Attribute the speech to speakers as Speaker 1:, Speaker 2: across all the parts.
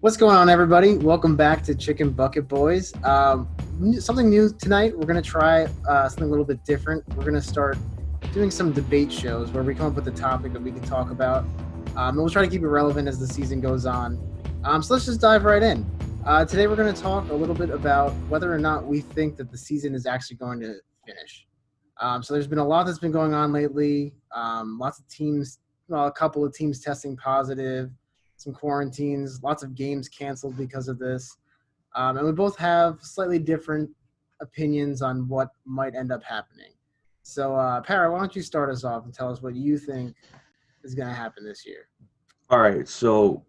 Speaker 1: What's going on, everybody? Welcome back to Chicken Bucket Boys. Something new tonight. We're going to try something a little bit different. We're going to start doing some debate shows where we come up with a topic that we can talk about. And we'll try to keep it relevant as the season goes on. So let's just dive right in. Today, we're going to talk a little bit about whether or not we think that the season is actually going to finish. So there's been a lot that's been going on lately. Lots of teams, well, a couple of teams testing positive, some quarantines, lots of games canceled because of this. And we both have slightly different opinions on what might end up happening. So, Para, why don't you start us off and tell us what you think is going to happen this year?
Speaker 2: All right, so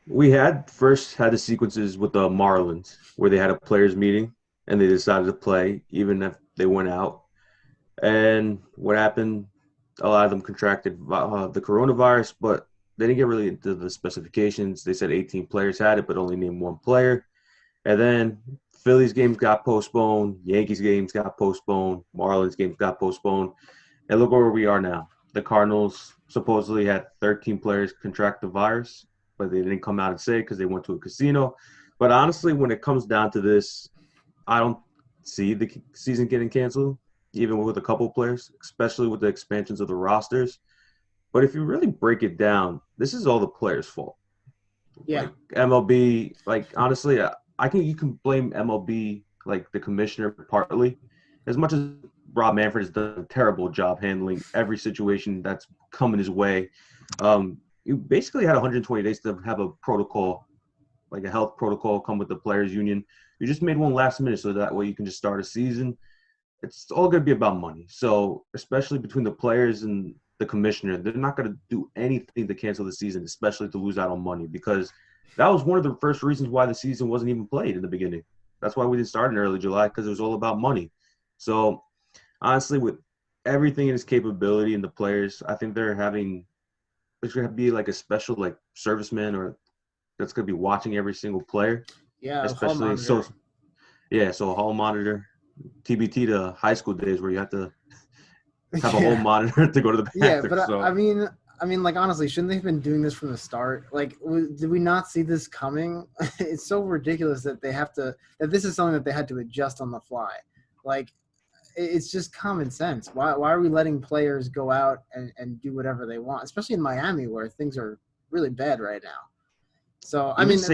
Speaker 2: we had the sequences with the Marlins where they had a players meeting and they decided to play even if they went out. And what happened? A lot of them contracted the coronavirus, but they didn't get really into the specifications. They said 18 players had it, but only named one player. And then Phillies games got postponed, Yankees games got postponed, Marlins games got postponed. And look where we are now. The Cardinals supposedly had 13 players contract the virus, but they didn't come out and say it because they went to a casino. But honestly, when it comes down to this, I don't see the season getting canceled, even with a couple players, especially with the expansions of the rosters. But if you really break it down, this is all the players' fault.
Speaker 1: Yeah.
Speaker 2: Like MLB, like honestly, you can blame MLB, like the commissioner, partly, as much as Rob Manfred has done a terrible job handling every situation that's coming his way. You basically had 120 days to have a protocol, like a health protocol, come with the players' union. You just made one last minute so that way you can just start a season. It's all going to be about money. So especially between the players and the commissioner, they're not going to do anything to cancel the season, especially to lose out on money, because that was one of the first reasons why the season wasn't even played in the beginning. That's why we didn't start in early July, because it was all about money. So honestly, with everything in its capability and the players, I think there's going to be like a special like serviceman or that's going to be watching every single player,
Speaker 1: Yeah, hall
Speaker 2: especially
Speaker 1: monitor.
Speaker 2: so a hall monitor, TBT to high school days where you have to have a hall
Speaker 1: Yeah.
Speaker 2: monitor to go to the
Speaker 1: Yeah,
Speaker 2: bathroom.
Speaker 1: but I
Speaker 2: So
Speaker 1: mean, like honestly, shouldn't they have been doing this from the start? Like, did we not see this coming? It's so ridiculous that this is something that they had to adjust on the fly. Like, it's just common sense. Why are we letting players go out and do whatever they want, especially in Miami where things are really bad right now? So, I
Speaker 2: even
Speaker 1: mean,
Speaker 2: say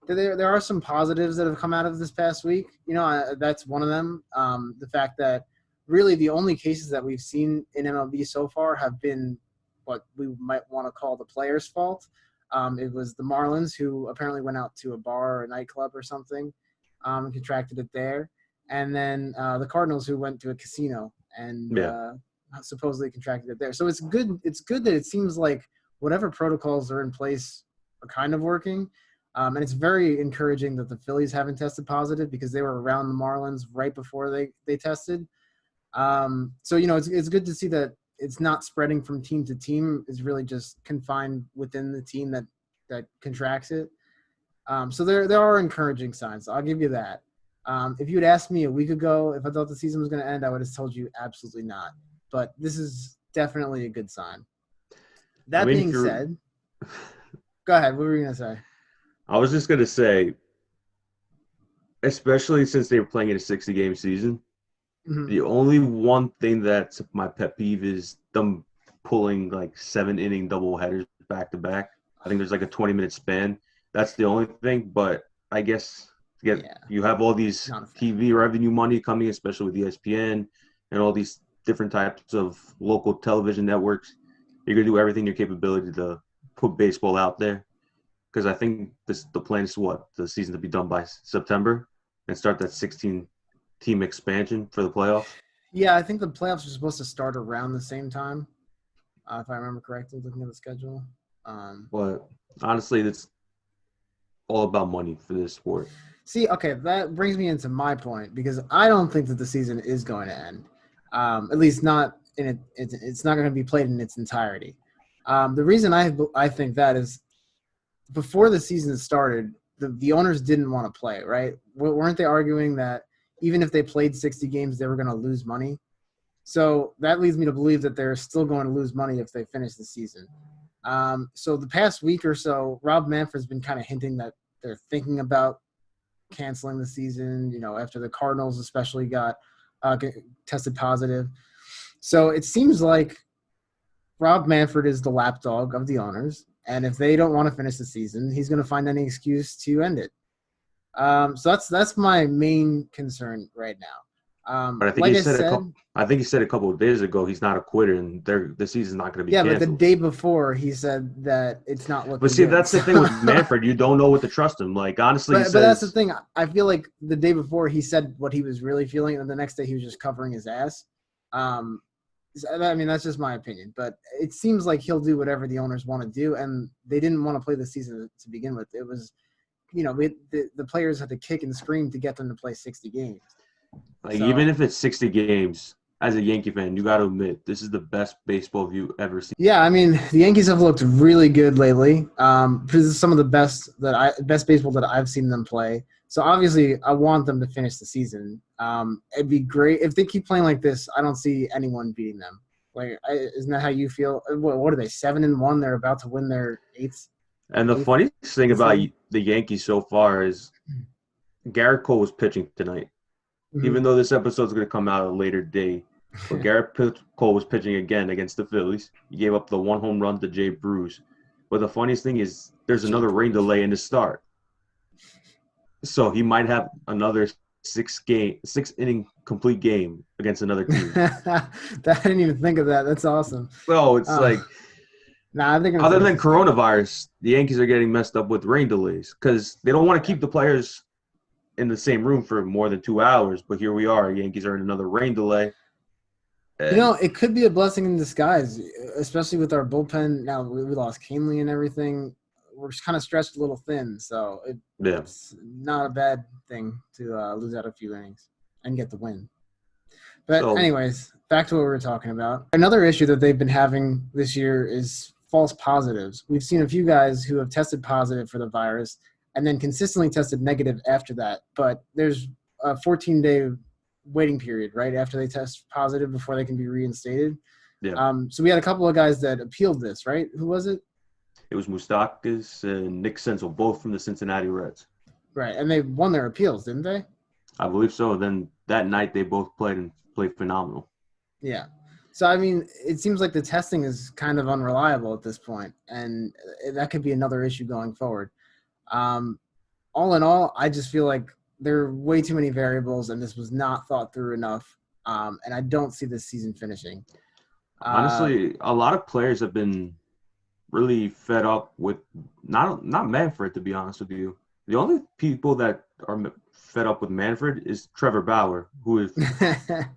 Speaker 1: there are some positives that have come out of this past week. That's one of them. The fact that really the only cases that we've seen in MLB so far have been what we might want to call the players' fault. It was the Marlins who apparently went out to a bar or a nightclub or something, and contracted it there, and then the Cardinals who went to a casino and
Speaker 2: yeah,
Speaker 1: supposedly contracted it there. So it's good. It's good that it seems like whatever protocols are in place are kind of working. And it's very encouraging that the Phillies haven't tested positive because they were around the Marlins right before they tested. So it's good to see that it's not spreading from team to team. It's really just confined within the team that contracts it. So there are encouraging signs. I'll give you that. If you had asked me a week ago if I thought the season was going to end, I would have told you absolutely not. But this is definitely a good sign.
Speaker 2: I
Speaker 1: That
Speaker 2: mean, if
Speaker 1: being
Speaker 2: you're,
Speaker 1: said, go ahead. What were you going to say?
Speaker 2: I was just gonna say, especially since they were playing in a 60-game season,
Speaker 1: Mhm.
Speaker 2: the only one thing that's my pet peeve is them pulling like 7 inning double headers back to back. I think there's like a 20-minute span. That's the only thing. But I guess
Speaker 1: Yeah,
Speaker 2: you have all these
Speaker 1: not a fan.
Speaker 2: TV revenue money coming, especially with ESPN and all these different types of local television networks. You're gonna do everything in your capability to put baseball out there, because I think the plan is what the season to be done by September and start that 16 team expansion for the playoffs.
Speaker 1: Yeah, I think the playoffs are supposed to start around the same time, if I remember correctly, looking at the schedule. Um,
Speaker 2: But honestly, it's all about money for this sport.
Speaker 1: See, okay, that brings me into my point because I don't think that the season is going to end. At least not in it. It's not going to be played in its entirety. The reason I think that is before the season started, the owners didn't want to play. Right? Weren't they arguing that even if they played 60 games, they were going to lose money? So that leads me to believe that they're still going to lose money if they finish the season. So the past week or so, Rob Manfred's been kind of hinting that they're thinking about canceling the season, after the Cardinals especially got tested positive. So it seems like Rob Manfred is the lapdog of the owners, and if they don't want to finish the season, he's going to find any excuse to end it. So that's my main concern right now.
Speaker 2: But I think
Speaker 1: like
Speaker 2: he
Speaker 1: I
Speaker 2: said
Speaker 1: said,
Speaker 2: a couple of days ago he's not a quitter and the season's not going to be
Speaker 1: yeah,
Speaker 2: canceled.
Speaker 1: but the day before he said that it's not looking.
Speaker 2: But see,
Speaker 1: good.
Speaker 2: that's the thing with Manfred. You don't know what to trust him. Like honestly,
Speaker 1: but that's the thing. I feel like the day before he said what he was really feeling, and the next day he was just covering his ass. I mean, that's just my opinion, but it seems like he'll do whatever the owners want to do, and they didn't want to play the season to begin with. It was, the players had to kick and scream to get them to play 60 games.
Speaker 2: Like even if it's 60 games, as a Yankee fan, you got to admit this is the best baseball you've ever seen.
Speaker 1: Yeah, I mean, the Yankees have looked really good lately. This is some of the best baseball that I've seen them play. So obviously, I want them to finish the season. It'd be great if they keep playing like this. I don't see anyone beating them. Isn't that how you feel? What are they? 7-1. They're about to win their eighth.
Speaker 2: And the funniest thing about the Yankees so far is Garrett Cole was pitching tonight. Mm-hmm. Even though this episode's going to come out at a later day, but Garrett Cole was pitching again against the Phillies. He gave up the 1 home run to Jay Bruce. But the funniest thing is there's another rain delay in the start. So he might have another 6-inning complete game against another team.
Speaker 1: I didn't even think of that. That's awesome.
Speaker 2: Well, it's I think other than coronavirus, the Yankees are getting messed up with rain delays because they don't want to keep the players in the same room for more than 2 hours. But here we are. Yankees are in another rain delay.
Speaker 1: It could be a blessing in disguise, especially with our bullpen. Now we lost Canely and everything. We're just kind of stretched a little thin, so it's not a bad thing to lose out a few innings and get the win. But anyways, back to what we were talking about. Another issue that they've been having this year is false positives. We've seen a few guys who have tested positive for the virus and then consistently tested negative after that. But there's a 14-day waiting period, right, after they test positive before they can be reinstated.
Speaker 2: Yeah.
Speaker 1: So we had a couple of guys that appealed this, right? Who was it?
Speaker 2: It was Moustakas and Nick Senzel, both from the Cincinnati Reds.
Speaker 1: Right, and they won their appeals, didn't they?
Speaker 2: I believe so. Then that night they both played phenomenal.
Speaker 1: Yeah. So, I mean, it seems like the testing is kind of unreliable at this point, and that could be another issue going forward. All in all, I just feel like there are way too many variables, and this was not thought through enough, and I don't see this season finishing.
Speaker 2: Honestly, a lot of players have been really fed up with not Manfred, to be honest with you. The only people that are fed up with Manfred is Trevor Bauer, who is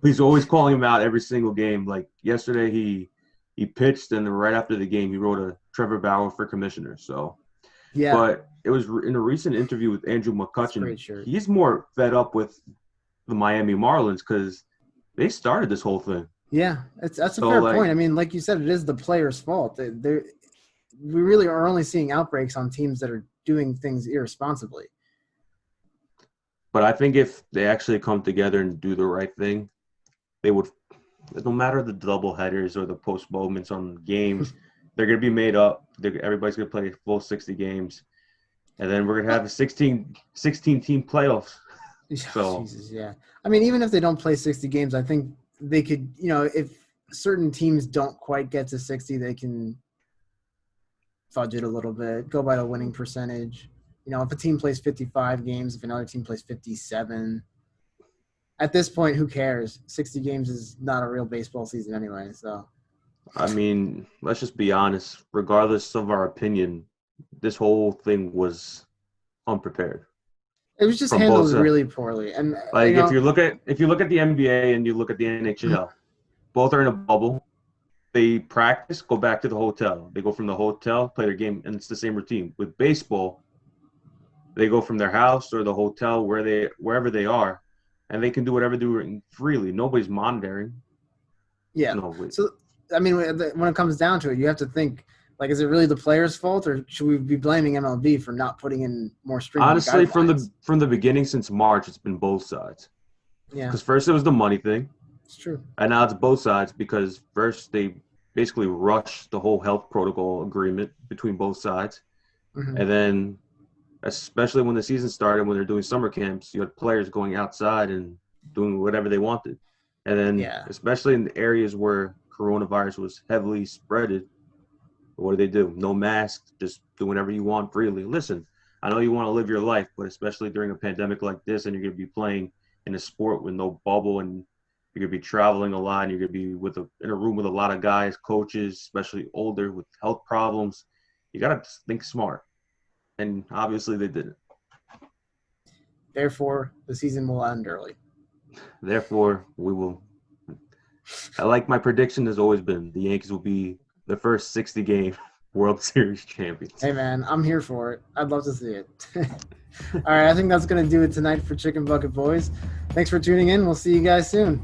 Speaker 2: he's always calling him out every single game. Like yesterday, he pitched, and then right after the game, he wrote a Trevor Bauer for commissioner. So, yeah. But it was in a recent interview with Andrew McCutchen. He's more fed up with the Miami Marlins because they started this whole thing.
Speaker 1: Yeah, that's a fair point. I mean, like you said, it is the players' fault. We really are only seeing outbreaks on teams that are doing things irresponsibly.
Speaker 2: But I think if they actually come together and do the right thing, they would – no matter the doubleheaders or the postponements on games, they're going to be made up. Everybody's going to play full 60 games. And then we're going to have a 16-team playoffs. So,
Speaker 1: Jesus, yeah. I mean, even if they don't play 60 games, I think they could – if certain teams don't quite get to 60, they can – fudge it a little bit, go by the winning percentage. If a team plays 55 games, if another team plays 57, at this point, who cares? 60 games is not a real baseball season anyway. So,
Speaker 2: I mean, let's just be honest. Regardless of our opinion, this whole thing was unprepared.
Speaker 1: It was just handled really poorly. And
Speaker 2: if you look at the NBA and you look at the NHL, both are in a bubble. They practice, go back to the hotel. They go from the hotel, play their game, and it's the same routine. With baseball, they go from their house or the hotel wherever they are, and they can do whatever they're doing freely. Nobody's monitoring.
Speaker 1: Yeah. So, I mean, when it comes down to it, you have to think, is it really the players' fault, or should we be blaming MLB for not putting in more stringent
Speaker 2: Honestly,
Speaker 1: guidelines?
Speaker 2: from the beginning since March, it's been both sides.
Speaker 1: Yeah.
Speaker 2: Because first it was the money thing.
Speaker 1: It's true.
Speaker 2: And now it's both sides because first they basically rushed the whole health protocol agreement between both sides. Mm-hmm. And then especially when the season started, when they're doing summer camps, you had players going outside and doing whatever they wanted. And then, especially in the areas where coronavirus was heavily spreaded, what do? No masks, just do whatever you want freely. Listen, I know you want to live your life, but especially during a pandemic like this, and you're going to be playing in a sport with no bubble, and you're going to be traveling a lot, and you're going to be in a room with a lot of guys, coaches, especially older with health problems. You got to think smart. And obviously they didn't.
Speaker 1: Therefore, the season will end early.
Speaker 2: Therefore, we will. I like my prediction has always been the Yankees will be the first 60-game World Series champions.
Speaker 1: Hey, man, I'm here for it. I'd love to see it. All right, I think that's going to do it tonight for Chicken Bucket Boys. Thanks for tuning in. We'll see you guys soon.